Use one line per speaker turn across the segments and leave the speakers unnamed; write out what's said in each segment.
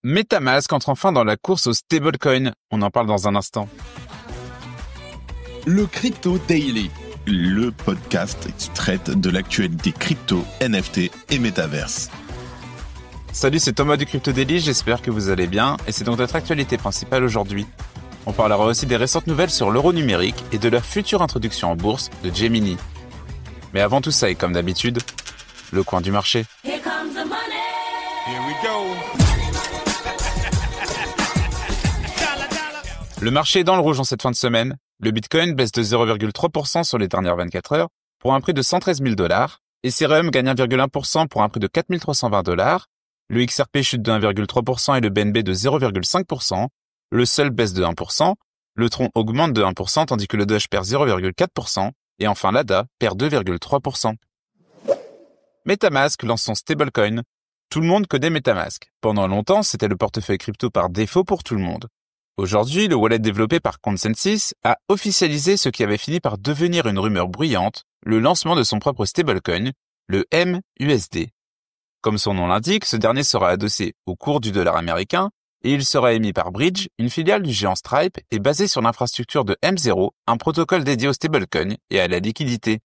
MetaMask entre enfin dans la course au stablecoin. On en parle dans un instant.
Le Crypto Daily.
Le podcast qui traite de l'actualité crypto, NFT et métaverse.
Salut, c'est Thomas du Crypto Daily, j'espère que vous allez bien. Et c'est donc notre actualité principale aujourd'hui. On parlera aussi des récentes nouvelles sur l'euro numérique et de leur future introduction en bourse de Gemini. Mais avant tout ça, et comme d'habitude, le coin du marché.
Here comes the money.
Here we go.
Le marché est dans le rouge en cette fin de semaine. Le Bitcoin baisse de 0,3% sur les dernières 24 heures pour un prix de 113 000 $. Ethereum gagne 1,1% pour un prix de 4 320 $. Le XRP chute de 1,3% et le BNB de 0,5%. Le Sol baisse de 1%. Le Tron augmente de 1% tandis que le Doge perd 0,4%. Et enfin l'ADA perd 2,3%. MetaMask lance son stablecoin. Tout le monde connaît MetaMask. Pendant longtemps, c'était le portefeuille crypto par défaut pour tout le monde. Aujourd'hui, le wallet développé par Consensus a officialisé ce qui avait fini par devenir une rumeur bruyante, le lancement de son propre stablecoin, le MUSD. Comme son nom l'indique, ce dernier sera adossé au cours du dollar américain et il sera émis par Bridge, une filiale du géant Stripe et basé sur l'infrastructure de M0, un protocole dédié au stablecoin et à la liquidité.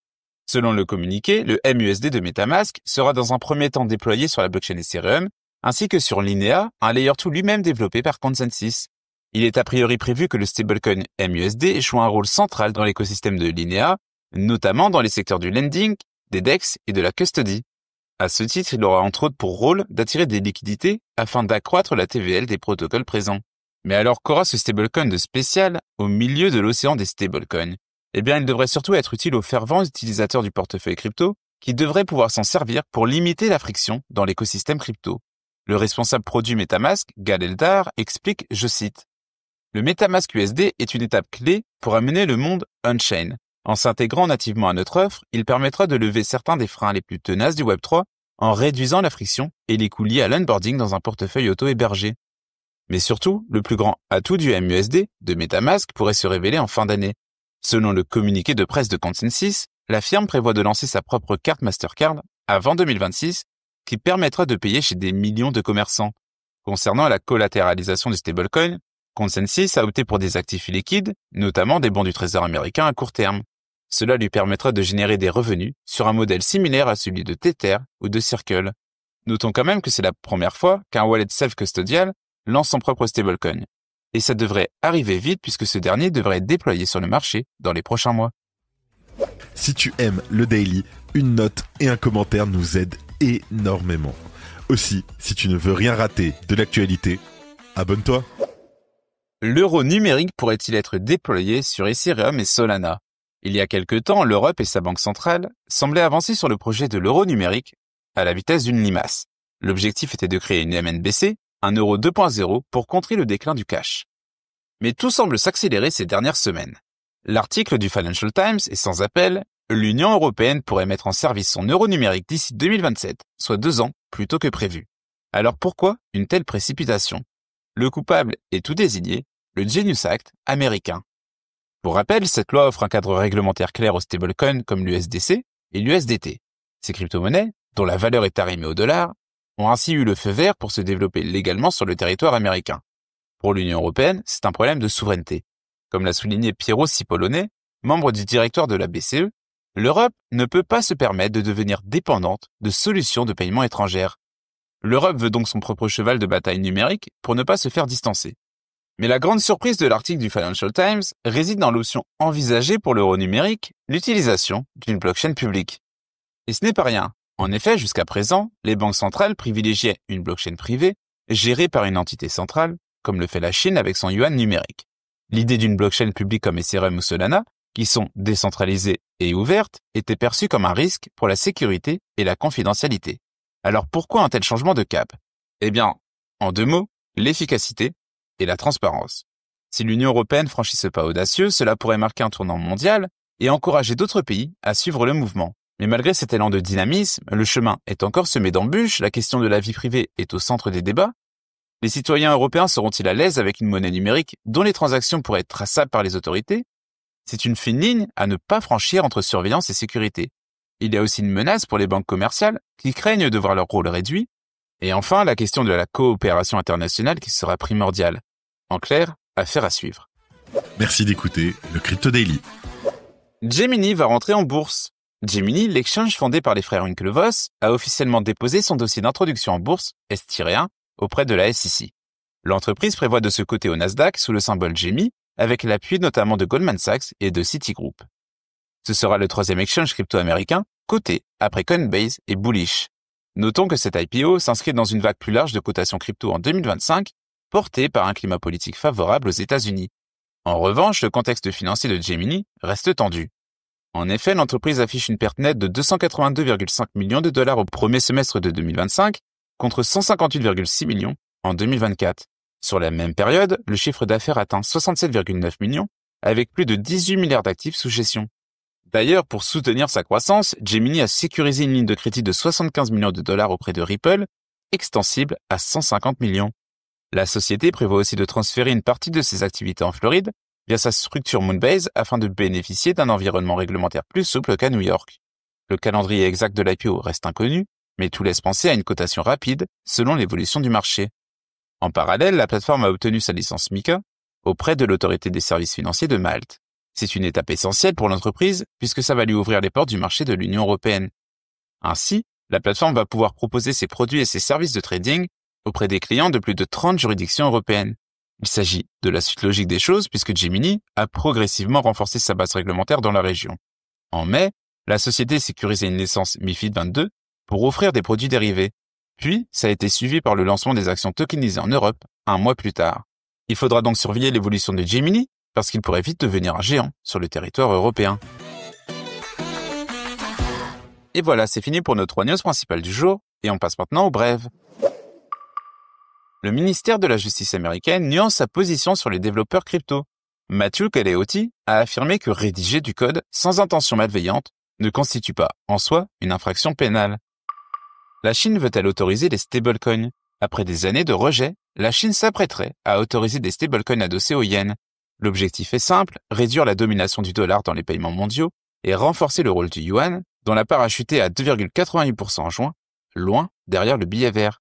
Selon le communiqué, le MUSD de MetaMask sera dans un premier temps déployé sur la blockchain Ethereum, ainsi que sur Linea, un layer 2 lui-même développé par Consensus. Il est a priori prévu que le stablecoin MUSD joue un rôle central dans l'écosystème de Linea, notamment dans les secteurs du lending, des DEX et de la custody. À ce titre, il aura entre autres pour rôle d'attirer des liquidités afin d'accroître la TVL des protocoles présents. Mais alors qu'aura ce stablecoin de spécial au milieu de l'océan des stablecoins? Eh bien, il devrait surtout être utile aux fervents utilisateurs du portefeuille crypto qui devraient pouvoir s'en servir pour limiter la friction dans l'écosystème crypto. Le responsable produit MetaMask, Gal Eldar, explique, je cite, « Le MetaMask USD est une étape clé pour amener le monde on-chain. En s'intégrant nativement à notre offre, il permettra de lever certains des freins les plus tenaces du Web3 en réduisant la friction et les coûts liés à l'onboarding dans un portefeuille auto-hébergé. Mais surtout, le plus grand atout du MUSD de MetaMask pourrait se révéler en fin d'année. Selon le communiqué de presse de Consensus, la firme prévoit de lancer sa propre carte Mastercard avant 2026 qui permettra de payer chez des millions de commerçants. Concernant la collatéralisation du stablecoin, Consensus a opté pour des actifs liquides, notamment des bons du Trésor américain à court terme. Cela lui permettra de générer des revenus sur un modèle similaire à celui de Tether ou de Circle. Notons quand même que c'est la première fois qu'un wallet self-custodial lance son propre stablecoin. Et ça devrait arriver vite puisque ce dernier devrait être déployé sur le marché dans les prochains mois.
Si tu aimes le Daily, une note et un commentaire nous aident énormément. Aussi, si tu ne veux rien rater de l'actualité, abonne-toi.
L'euro numérique pourrait-il être déployé sur Ethereum et Solana? Il y a quelque temps, l'Europe et sa banque centrale semblaient avancer sur le projet de l'euro numérique à la vitesse d'une limace. L'objectif était de créer une MNBC, un euro 2.0 pour contrer le déclin du cash. Mais tout semble s'accélérer ces dernières semaines. L'article du Financial Times est sans appel, l'Union européenne pourrait mettre en service son euro numérique d'ici 2027, soit 2 ans plus tôt que prévu. Alors pourquoi une telle précipitation? Le coupable est tout désigné, le Genius Act américain. Pour rappel, cette loi offre un cadre réglementaire clair aux stablecoins comme l'USDC et l'USDT. Ces crypto-monnaies, dont la valeur est arrimée au dollar, ont ainsi eu le feu vert pour se développer légalement sur le territoire américain. Pour l'Union européenne, c'est un problème de souveraineté. Comme l'a souligné Piero Cipollone, membre du directoire de la BCE, l'Europe ne peut pas se permettre de devenir dépendante de solutions de paiement étrangères. L'Europe veut donc son propre cheval de bataille numérique pour ne pas se faire distancer. Mais la grande surprise de l'article du Financial Times réside dans l'option envisagée pour l'euro numérique, l'utilisation d'une blockchain publique. Et ce n'est pas rien. En effet, jusqu'à présent, les banques centrales privilégiaient une blockchain privée, gérée par une entité centrale, comme le fait la Chine avec son yuan numérique. L'idée d'une blockchain publique comme Ethereum ou Solana, qui sont décentralisées et ouvertes, était perçue comme un risque pour la sécurité et la confidentialité. Alors pourquoi un tel changement de cap? Eh bien, en 2 mots, l'efficacité et la transparence. Si l'Union européenne franchit ce pas audacieux, cela pourrait marquer un tournant mondial et encourager d'autres pays à suivre le mouvement. Mais malgré cet élan de dynamisme, le chemin est encore semé d'embûches, la question de la vie privée est au centre des débats. Les citoyens européens seront-ils à l'aise avec une monnaie numérique dont les transactions pourraient être traçables par les autorités? C'est une fine ligne à ne pas franchir entre surveillance et sécurité. Il y a aussi une menace pour les banques commerciales qui craignent de voir leur rôle réduit Et enfin, la question de la coopération internationale qui sera primordiale. En clair, affaire à suivre.
Merci d'écouter le Crypto Daily.
Gemini va rentrer en bourse. Gemini, l'exchange fondé par les frères Winklevoss, a officiellement déposé son dossier d'introduction en bourse, S-1, auprès de la SEC. L'entreprise prévoit de se coter au Nasdaq sous le symbole GEMI, avec l'appui notamment de Goldman Sachs et de Citigroup. Ce sera le 3e exchange crypto américain, coté après Coinbase et Bullish. Notons que cette IPO s'inscrit dans une vague plus large de cotation crypto en 2025, portée par un climat politique favorable aux États-Unis. En revanche, le contexte financier de Gemini reste tendu. En effet, l'entreprise affiche une perte nette de 282,5 millions de dollars au premier semestre de 2025, contre 158,6 millions en 2024. Sur la même période, le chiffre d'affaires atteint 67,9 millions, avec plus de 18 milliards d'actifs sous gestion. D'ailleurs, pour soutenir sa croissance, Gemini a sécurisé une ligne de crédit de 75 millions de dollars auprès de Ripple, extensible à 150 millions. La société prévoit aussi de transférer une partie de ses activités en Floride via sa structure Moonbase afin de bénéficier d'un environnement réglementaire plus souple qu'à New York. Le calendrier exact de l'IPO reste inconnu, mais tout laisse penser à une cotation rapide selon l'évolution du marché. En parallèle, la plateforme a obtenu sa licence MiCA auprès de l'autorité des services financiers de Malte. C'est une étape essentielle pour l'entreprise puisque ça va lui ouvrir les portes du marché de l'Union européenne. Ainsi, la plateforme va pouvoir proposer ses produits et ses services de trading auprès des clients de plus de 30 juridictions européennes. Il s'agit de la suite logique des choses puisque Gemini a progressivement renforcé sa base réglementaire dans la région. En mai, la société sécurisait une licence MiFID 22 pour offrir des produits dérivés. Puis, ça a été suivi par le lancement des actions tokenisées en Europe un mois plus tard. Il faudra donc surveiller l'évolution de Gemini parce qu'il pourrait vite devenir un géant sur le territoire européen. Et voilà, c'est fini pour nos 3 news principales du jour, et on passe maintenant aux brèves. Le ministère de la Justice américaine nuance sa position sur les développeurs crypto. Matthew Galeotti a affirmé que rédiger du code sans intention malveillante ne constitue pas, en soi, une infraction pénale. La Chine veut-elle autoriser les stablecoins? Après des années de rejet, la Chine s'apprêterait à autoriser des stablecoins adossés au yen. L'objectif est simple, réduire la domination du dollar dans les paiements mondiaux et renforcer le rôle du yuan, dont la part a chuté à 2,88% en juin, loin derrière le billet vert.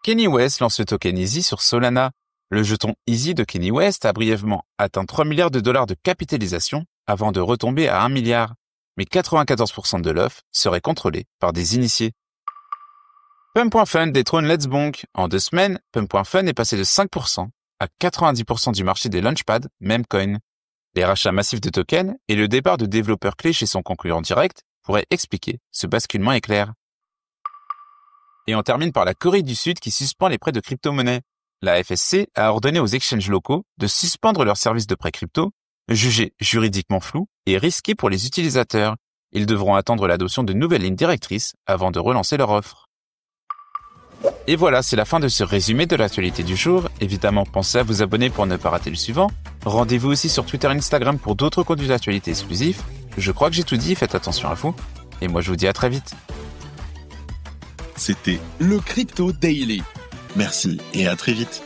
Kanye West lance le token Easy sur Solana. Le jeton Easy de Kanye West a brièvement atteint 3 milliards de dollars de capitalisation avant de retomber à 1 milliard. Mais 94% de l'offre serait contrôlée par des initiés. Pump.Fun détrône Let's Bonk. En 2 semaines, Pump.Fun est passé de 5% à 90% du marché des launchpads Memecoin. Les rachats massifs de tokens et le départ de développeurs clés chez son concurrent direct pourraient expliquer ce basculement éclair. Et on termine par la Corée du Sud qui suspend les prêts de crypto-monnaies. La FSC a ordonné aux exchanges locaux de suspendre leurs services de prêts crypto, jugés juridiquement flous et risqués pour les utilisateurs. Ils devront attendre l'adoption de nouvelles lignes directrices avant de relancer leur offre. Et voilà, c'est la fin de ce résumé de l'actualité du jour. Évidemment, pensez à vous abonner pour ne pas rater le suivant. Rendez-vous aussi sur Twitter et Instagram pour d'autres contenus d'actualité exclusifs. Je crois que j'ai tout dit, faites attention à vous. Et moi, je vous dis à très vite.
C'était le Crypto Daily.
Merci et à très vite.